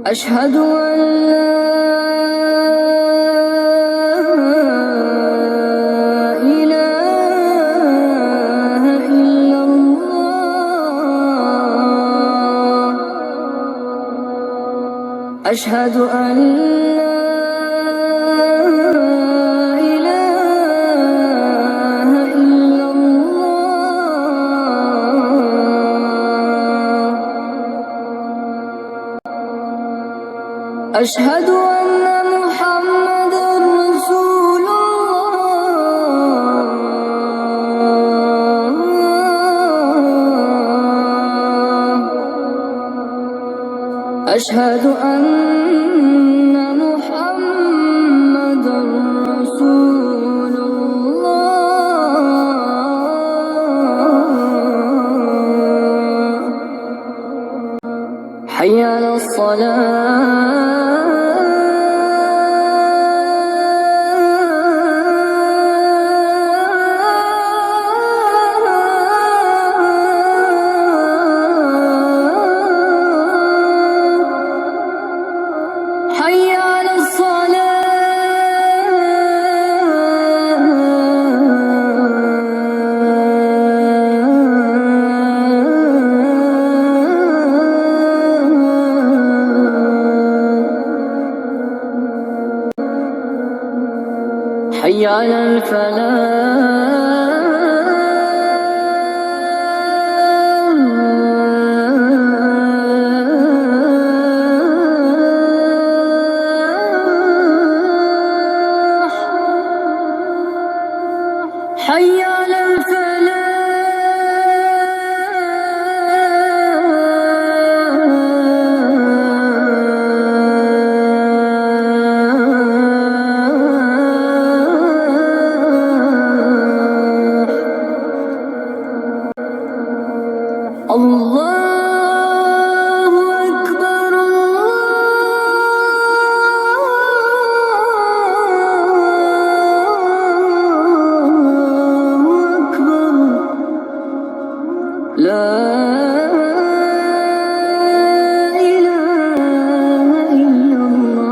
أشهد أن لا إله إلا الله. أشهد أن لا إله إلا الله. أشهد أن محمدًا رسول الله. أشهد أن محمدًا رسول الله. حي على الصلاة. حي على الصلاة. حي على الفلاح. حي على الفلاح. الله أكبر الله أكبر. لا إله إلا الله.